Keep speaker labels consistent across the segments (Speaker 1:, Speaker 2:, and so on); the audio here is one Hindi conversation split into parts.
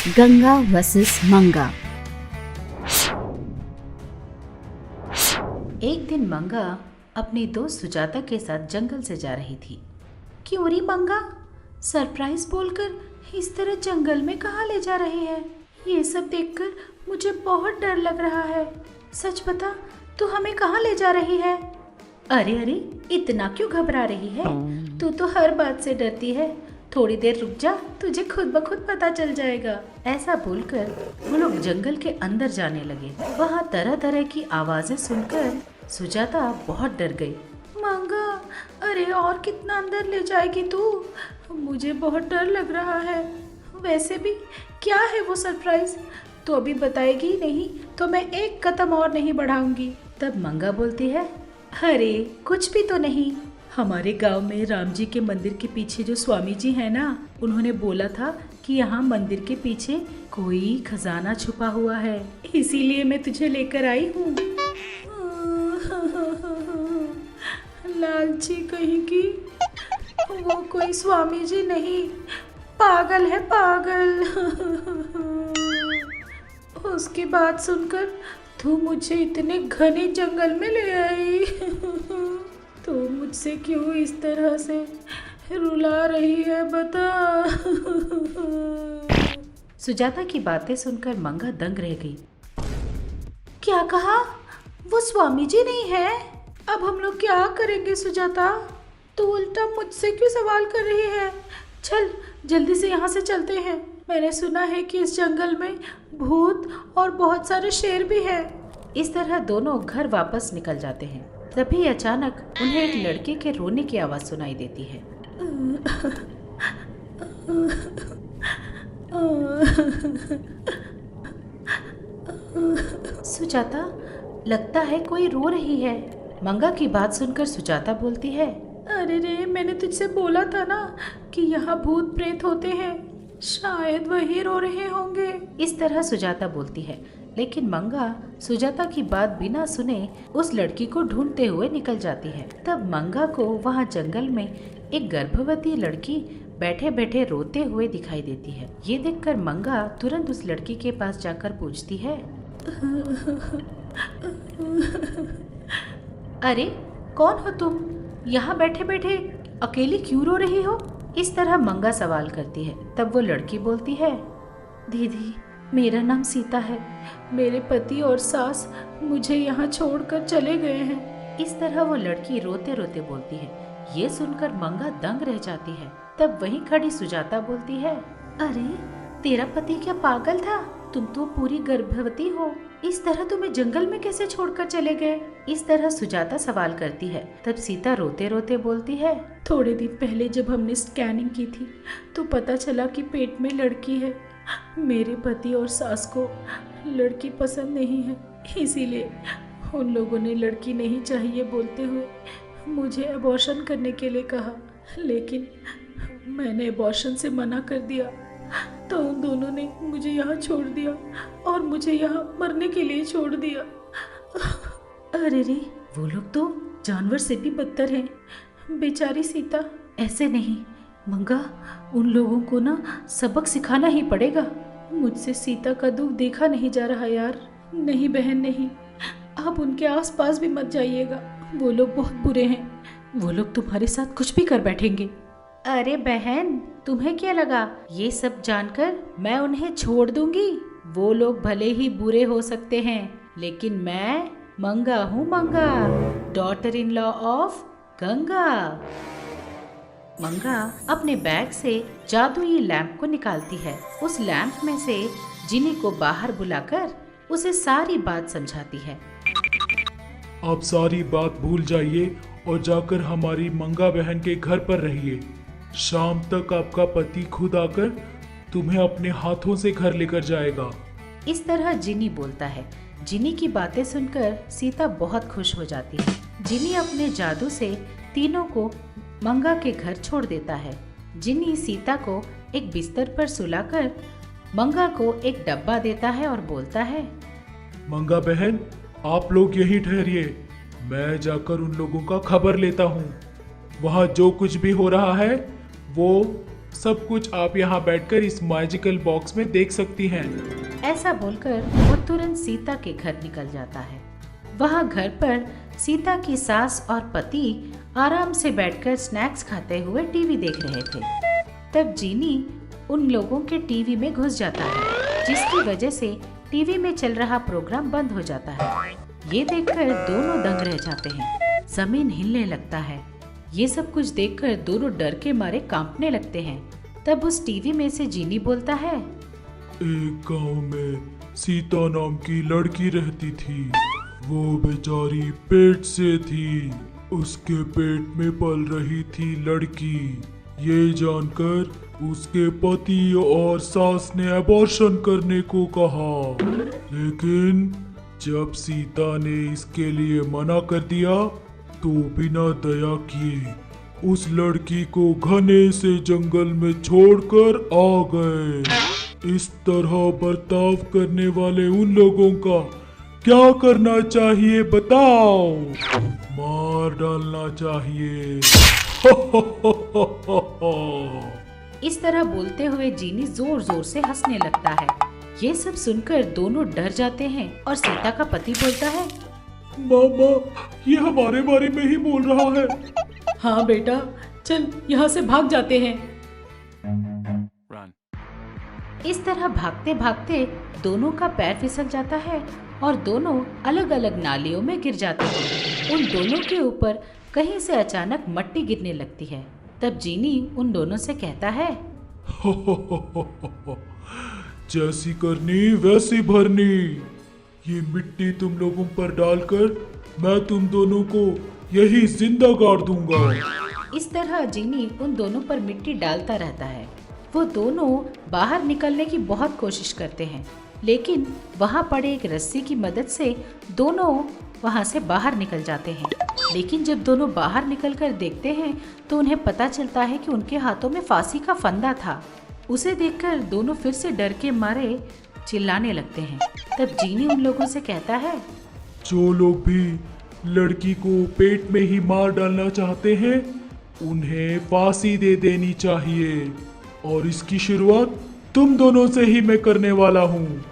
Speaker 1: गंगा वर्सेस मंगा।
Speaker 2: एक दिन मंगा अपनी दोस्त सुजाता के साथ जंगल से जा रही थी। क्यों री मंगा, सरप्राइज बोलकर इस तरह जंगल में कहाँ ले जा रही है? ये सब देखकर मुझे बहुत डर लग रहा है। सच बता, तू हमें कहाँ ले जा रही है? अरे अरे, इतना क्यों घबरा रही है? तू तो हर बात से डरती है। थोड़ी देर रुक जा, तुझे खुद ब खुद पता चल जाएगा। ऐसा बोलकर वो लोग जंगल के अंदर जाने लगे। वहाँ तरह तरह की आवाजें सुनकर सुजाता बहुत डर गई। मंगा, अरे और कितना अंदर ले जाएगी तू? मुझे बहुत डर लग रहा है। वैसे भी क्या है वो सरप्राइज? तो अभी बताएगी नहीं तो मैं एक कदम और नहीं बढ़ाऊंगी। तब मंगा बोलती है, अरे कुछ भी तो नहीं। हमारे गांव में राम जी के मंदिर के पीछे जो स्वामी जी है ना, उन्होंने बोला था कि यहाँ मंदिर के पीछे कोई खजाना छुपा हुआ है, इसीलिए मैं तुझे लेकर आई हूँ। लालची कहीं की, वो कोई स्वामी जी नहीं, पागल है पागल। उसकी बात सुनकर तू मुझे इतने घने जंगल में ले आई। तो मुझसे क्यों इस तरह से रुला रही है, बता। सुजाता की बातें सुनकर मंगा दंग रह गई। क्या कहा? वो स्वामी जी नहीं है? अब हम लोग क्या करेंगे सुजाता? तू उल्टा मुझसे क्यों सवाल कर रही है? चल जल्दी से यहाँ से चलते हैं। मैंने सुना है कि इस जंगल में भूत और बहुत सारे शेर भी हैं। इस तरह दोनों घर वापस निकल जाते हैं। तभी अचानक उन्हें एक लड़के के रोने की आवाज सुनाई देती है। सुजाता, लगता है कोई रो रही है। मंगा की बात सुनकर सुजाता बोलती है, अरे रे, मैंने तुझसे बोला था ना कि यहाँ भूत प्रेत होते हैं, शायद वही रो रहे होंगे। इस तरह सुजाता बोलती है, लेकिन मंगा सुजाता की बात बिना सुने उस लड़की को ढूंढते हुए निकल जाती है। तब मंगा को वहाँ जंगल में एक गर्भवती लड़की बैठे बैठे रोते हुए दिखाई देती है। ये देखकर मंगा तुरंत उस लड़की के पास जाकर पूछती है, अरे कौन हो तुम? यहाँ बैठे बैठे अकेली क्यों रो रही हो? इस तरह मंगा सवाल करती है। तब वो लड़की बोलती है, दीदी, मेरा नाम सीता है। मेरे पति और सास मुझे यहाँ छोड़कर चले गए हैं। इस तरह वो लड़की रोते रोते बोलती है। ये सुनकर मंगा दंग रह जाती है। तब वहीं खड़ी सुजाता बोलती है, अरे तेरा पति क्या पागल था? तुम तो पूरी गर्भवती हो, इस तरह तुम्हें जंगल में कैसे छोड़कर चले गए? इस तरह सुजाता सवाल करती है। तब सीता रोते रोते बोलती है, थोड़े दिन पहले जब हमने स्कैनिंग की थी तो पता चला कि पेट में लड़की है। मेरे पति और सास को लड़की पसंद नहीं है, इसीलिए उन लोगों ने लड़की नहीं चाहिए बोलते हुए मुझे अबॉर्शन करने के लिए कहा, लेकिन मैंने अबॉर्शन से मना कर दिया। तो उन दोनों ने मुझे यहाँ छोड़ दिया और मुझे यहाँ मरने के लिए छोड़ दिया। अरे रे, वो लोग तो जानवर से भी बदतर हैं। बेचारी सीता। ऐसे नहीं मंगा, उन लोगों को ना सबक सिखाना ही पड़ेगा। मुझसे सीता का दुख देखा नहीं जा रहा यार। नहीं बहन नहीं, आप उनके आसपास भी मत जाइएगा, वो लोग बहुत बुरे हैं। वो लोग तुम्हारे साथ कुछ भी कर बैठेंगे। अरे बहन, तुम्हें क्या लगा ये सब जानकर मैं उन्हें छोड़ दूंगी? वो लोग भले ही बुरे हो सकते हैं, लेकिन मैं मंगा हूँ, मंगा, daughter in law of Ganga. मंगा अपने बैग से जादुई लैंप को निकालती है। उस लैंप में से जिनी को बाहर बुलाकर उसे सारी बात समझाती है।
Speaker 3: आप सारी बात भूल जाइए और जाकर हमारी मंगा बहन के घर पर रहिए। शाम तक आपका पति खुद आकर तुम्हें अपने हाथों से घर लेकर जाएगा।
Speaker 2: इस तरह जिनी बोलता है। जिनी की बातें सुनकर सीता बहुत खुश हो जाती है। जिनी अपने जादू से तीनों को मंगा के घर छोड़ देता है। जिनी सीता को एक बिस्तर पर सुलाकर मंगा को एक डब्बा देता है और बोलता है,
Speaker 3: मंगा बहन, आप लोग यहीं ठहरिए, मैं जाकर उन लोगों का खबर लेता हूँ। वहाँ जो कुछ भी हो रहा है वो सब कुछ आप यहाँ बैठकर इस मैजिकल बॉक्स में देख सकती हैं।
Speaker 2: ऐसा बोलकर वो तुरंत सीता के घर निकल जाता है। वहाँ घर पर सीता की सास और पति आराम से बैठकर स्नैक्स खाते हुए टीवी देख रहे थे। तब जीनी उन लोगों के टीवी में घुस जाता है, जिसकी वजह से टीवी में चल रहा प्रोग्राम बंद हो जाता है। ये देखकर दोनों दंग रह जाते हैं। जमीन हिलने लगता है। ये सब कुछ देखकर दोनों डर के मारे कांपने लगते हैं। तब उस टीवी में से जीनी बोलता है,
Speaker 3: एक गांव में सीता नाम की लड़की रहती थी। वो बेचारी पेट से थी। उसके पेट में पल रही थी लड़की। ये जानकर उसके पति और सास ने अबॉर्शन करने को कहा, लेकिन जब सीता ने इसके लिए मना कर दिया तो बिना दया किए उस लड़की को घने से जंगल में छोड़कर आ गए। इस तरह बर्ताव करने वाले उन लोगों का क्या करना चाहिए बताओ? मार डालना चाहिए।
Speaker 2: इस तरह बोलते हुए जीनी जोर जोर से हंसने लगता है। ये सब सुनकर दोनों डर जाते हैं और सीता का पति बोलता है,
Speaker 3: मामा, ये हमारे बारे में ही बोल रहा है।
Speaker 2: हाँ बेटा, चल यहाँ से भाग जाते हैं। इस तरह भागते भागते दोनों का पैर फिसल जाता है और दोनों अलग अलग नालियों में गिर जाते हैं। उन दोनों के ऊपर कहीं से अचानक मिट्टी गिरने लगती है। तब जीनी उन दोनों से कहता है,
Speaker 3: जैसी करनी वैसी भरनी। ये मिट्टी तुम लोगों पर डालकर मैं तुम दोनों को यही जिंदा गाड़ दूंगा।
Speaker 2: इस तरह जीनी उन दोनों पर मिट्टी डालता रहता है। वो दोनों बाहर निकलने की बहुत कोशिश करते हैं, लेकिन वहाँ पड़े एक रस्सी की मदद से दोनों वहाँ से बाहर निकल जाते हैं। लेकिन जब दोनों बाहर निकलकर देखते हैं तो उन्हें पता चलता है कि उनके हाथों में फांसी का फंदा था। उसे देखकर दोनों फिर से डर के मारे चिल्लाने लगते हैं। तब जीनी उन लोगों से कहता है,
Speaker 3: जो लोग भी लड़की को पेट में ही मार डालना चाहते हैं उन्हें फांसी दे देनी चाहिए, और इसकी शुरुआत तुम दोनों से ही मैं करने वाला हूँ।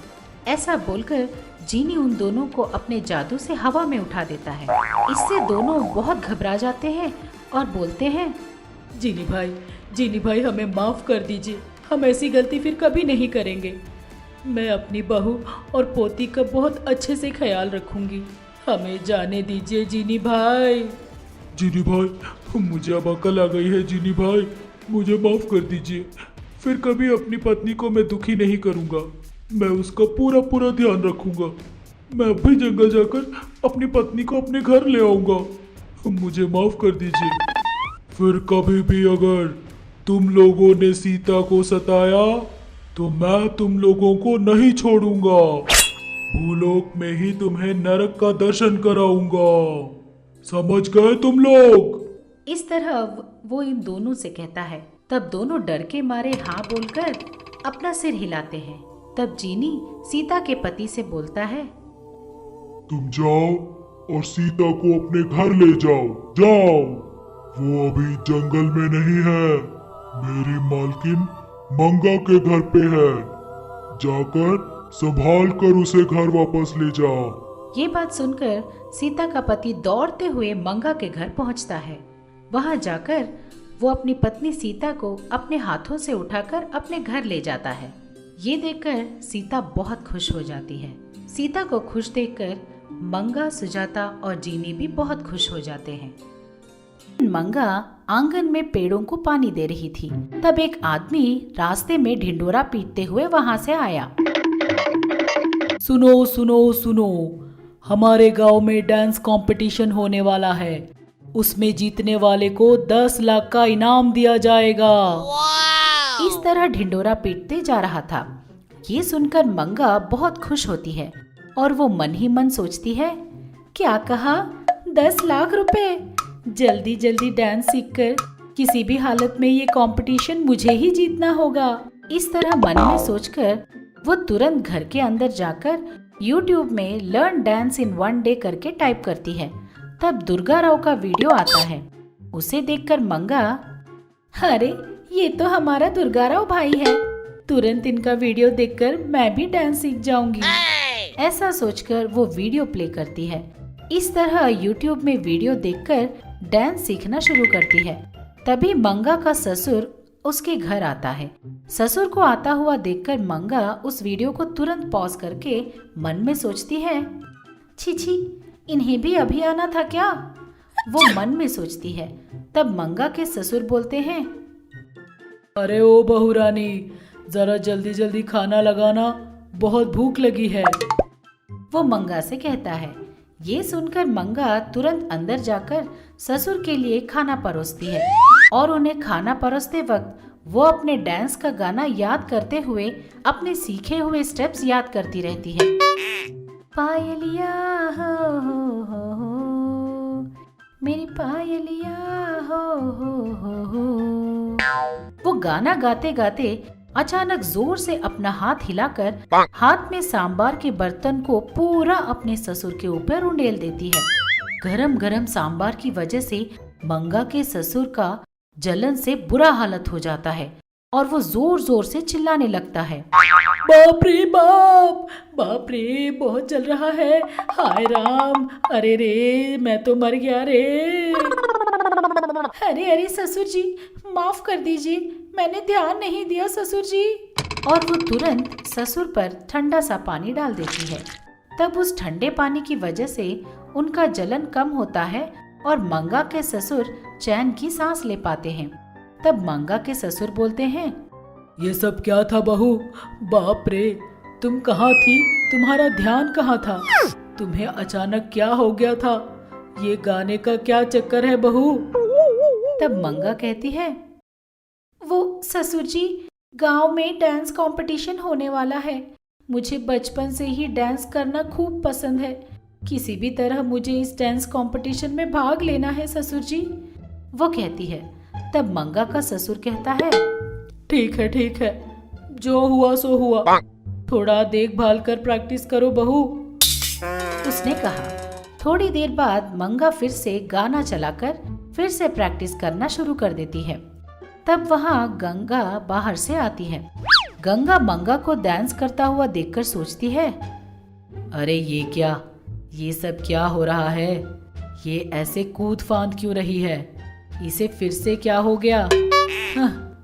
Speaker 2: ऐसा बोलकर जीनी उन दोनों को अपने जादू से हवा में उठा देता है। इससे दोनों बहुत घबरा जाते हैं और बोलते हैं, जीनी भाई हमें माफ कर दीजिए। हम ऐसी गलती फिर कभी नहीं करेंगे। मैं अपनी बहू और पोती का बहुत अच्छे से ख्याल रखूंगी। हमें जाने दीजिए जीनी भाई।
Speaker 3: जीनी भाई, मुझे अब अकल आ गई है। जीनी भाई, मुझे माफ कर दीजिए। फिर कभी अपनी पत्नी को मैं दुखी नहीं करूंगा। मैं उसका पूरा पूरा ध्यान रखूंगा। मैं अब भी जंगल जाकर अपनी पत्नी को अपने घर ले आऊंगा। मुझे माफ कर दीजिए। फिर कभी भी अगर तुम लोगों ने सीता को सताया तो मैं तुम लोगों को नहीं छोड़ूंगा। भूलोक में ही तुम्हें नरक का दर्शन कराऊंगा। समझ गए तुम लोग?
Speaker 2: इस तरह वो इन दोनों से कहता है। तब दोनों डर के मारे हाँ बोलकर अपना सिर हिलाते हैं। तब जीनी सीता के पति से बोलता है,
Speaker 3: तुम जाओ और सीता को अपने घर ले जाओ। जाओ, वो अभी जंगल में नहीं है, मेरी मालकिन मंगा के घर पे है। जाकर संभाल कर उसे घर वापस ले जाओ।
Speaker 2: ये बात सुनकर सीता का पति दौड़ते हुए मंगा के घर पहुंचता है। वहां जाकर वो अपनी पत्नी सीता को अपने हाथों से उठाकर अपने घर ले जाता है। ये देखकर सीता बहुत खुश हो जाती है। सीता को खुश देखकर मंगा, सुजाता और जीनी भी बहुत खुश हो जाते हैं। मंगा आंगन में पेड़ों को पानी दे रही थी। तब एक आदमी रास्ते में ढिंडोरा पीटते हुए वहां से आया। सुनो सुनो सुनो, हमारे गांव में डांस कंपटीशन होने वाला है। उसमें जीतने वाले को 10 लाख का इनाम दिया जाएगा। इस तरह ढिंडोरा पीटते जा रहा था। ये सुनकर मंगा बहुत खुश होती है और वो मन ही मन सोचती है, क्या कहा, 10 लाख रुपए? जल्दी जल्दी डांस सीखकर किसी भी हालत में ये कंपटीशन मुझे ही जीतना होगा। इस तरह मन में सोचकर वो तुरंत घर के अंदर जाकर YouTube में लर्न डांस इन 1 डे करके टाइप करती है। तब दुर्गा राव का वीडियो आता है। उसे देखकर मंगा, अरे ये तो हमारा दुर्गाराव भाई है, तुरंत इनका वीडियो देखकर मैं भी डांस सीख जाऊंगी। ऐसा सोचकर वो वीडियो प्ले करती है। इस तरह यूट्यूब में वीडियो देखकर डांस सीखना शुरू करती है। तभी मंगा का ससुर उसके घर आता है। ससुर को आता हुआ देखकर मंगा उस वीडियो को तुरंत पॉज करके मन में सोचती है, छी छी, इन्हें भी अभी आना था क्या? वो मन में सोचती है। तब मंगा के ससुर बोलते हैं,
Speaker 4: अरे ओ बहू रानी, जरा जल्दी जल्दी खाना लगाना, बहुत भूख लगी है।
Speaker 2: वो मंगा से कहता है। ये सुनकर मंगा तुरंत अंदर जाकर ससुर के लिए खाना परोसती है और उन्हें खाना परोसते वक्त वो अपने डांस का गाना याद करते हुए अपने सीखे हुए स्टेप्स याद करती रहती है। पायलिया हो, मेरी पायलिया हो। वो गाना गाते गाते अचानक जोर से अपना हाथ हिलाकर हाथ में सांबार के बर्तन को पूरा अपने ससुर के ऊपर उंडेल देती है। गरम गरम सांबार की वजह से मंगा के ससुर का जलन से बुरा हालत हो जाता है और वो जोर जोर से चिल्लाने लगता है,
Speaker 4: बाप रे बाप, बाप रे, बहुत जल रहा है, हाय राम, अरे रे, मैं तो मर गया रे।
Speaker 2: अरे अरे ससुर जी, माफ कर दीजिए, मैंने ध्यान नहीं दिया ससुर जी। और वो तुरंत ससुर पर ठंडा सा पानी डाल देती है। तब उस ठंडे पानी की वजह से उनका जलन कम होता है और मंगा के ससुर चैन की सांस ले पाते हैं। तब मंगा के ससुर बोलते हैं,
Speaker 4: ये सब क्या था बहू? बाप रे, तुम कहाँ थी? तुम्हारा ध्यान कहाँ था? तुम्हें अचानक क्या हो गया था? ये गाने का क्या चक्कर है बहू?
Speaker 2: तब मंगा कहती है, वो ससुर जी, गांव में डांस कंपटीशन होने वाला है। मुझे बचपन से ही डांस करना खूब पसंद है। किसी भी तरह मुझे इस डांस कंपटीशन में भाग लेना है ससुर जी। वो कहती है। तब मंगा का ससुर कहता है,
Speaker 4: ठीक है, जो हुआ सो हुआ, थोड़ा देखभाल कर प्रैक्टिस करो बहू।
Speaker 2: उसने कहा। थोड़ी देर बाद मंगा फिर से गाना चलाकर फिर से प्रैक्टिस करना शुरू कर देती है। तब वहाँ गंगा बाहर से आती है। गंगा मंगा को डांस करता हुआ देखकर सोचती है,
Speaker 4: अरे ये क्या, ये सब क्या हो रहा है? ये ऐसे कूद फांद क्यों रही है? इसे फिर से क्या हो गया?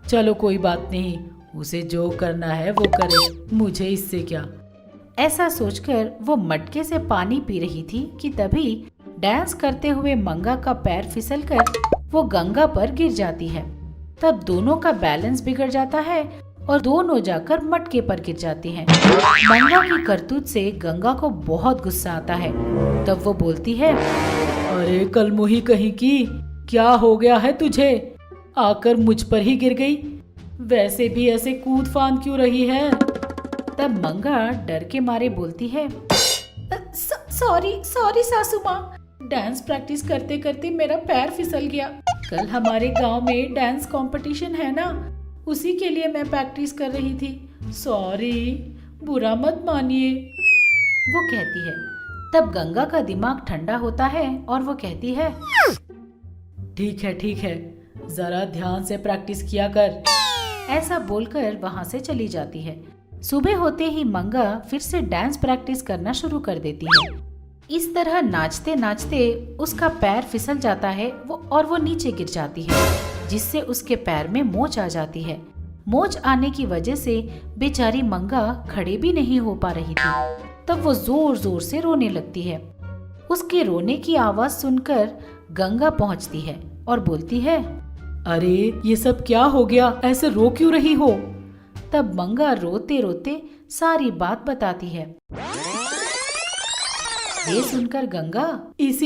Speaker 4: चलो कोई बात नहीं, उसे जो करना है वो करे, मुझे इससे क्या।
Speaker 2: ऐसा सोचकर वो मटके से पानी पी रही थी कि तभी डांस करते हुए मंगा का पैर फिसलकर वो गंगा पर गिर जाती है। तब दोनों का बैलेंस बिगड़ जाता है और दोनों जाकर मटके पर गिर जाती हैं। मंगा की करतूत से गंगा को बहुत गुस्सा आता है। तब वो बोलती है,
Speaker 4: अरे कलमुही कहीं की, क्या हो गया है तुझे? आकर मुझ पर ही गिर गई। वैसे भी ऐसे कूद फांद क्यों रही है?
Speaker 2: तब मंगा डर के मारे बोलती है, सॉरी सासू माँ, डांस प्रैक्टिस करते करते मेरा पैर फिसल गया। कल हमारे गांव में डांस कंपटीशन है ना, उसी के लिए मैं प्रैक्टिस कर रही थी। सॉरी, बुरा मत मानिए। वो कहती है। तब गंगा का दिमाग ठंडा होता है और वो कहती है,
Speaker 4: ठीक है, जरा ध्यान से प्रैक्टिस किया कर।
Speaker 2: ऐसा बोलकर वहाँ से चली जाती है। सुबह होते ही मंगा फिर से डांस प्रैक्टिस करना शुरू कर देती है। इस तरह नाचते नाचते उसका पैर फिसल जाता है और वो नीचे गिर जाती है, जिससे उसके पैर में मोच आ जाती है। मोच आने की वजह से बेचारी मंगा खड़े भी नहीं हो पा रही थी। तब वो जोर जोर से रोने लगती है। उसके रोने की आवाज सुनकर गंगा पहुंचती है और बोलती है,
Speaker 4: अरे ये सब क्या हो गया? ऐसे रो क्यों रही हो?
Speaker 2: तब मंगा रोते रोते सारी बात बताती है। ये सुनकर गंगा,
Speaker 4: इसी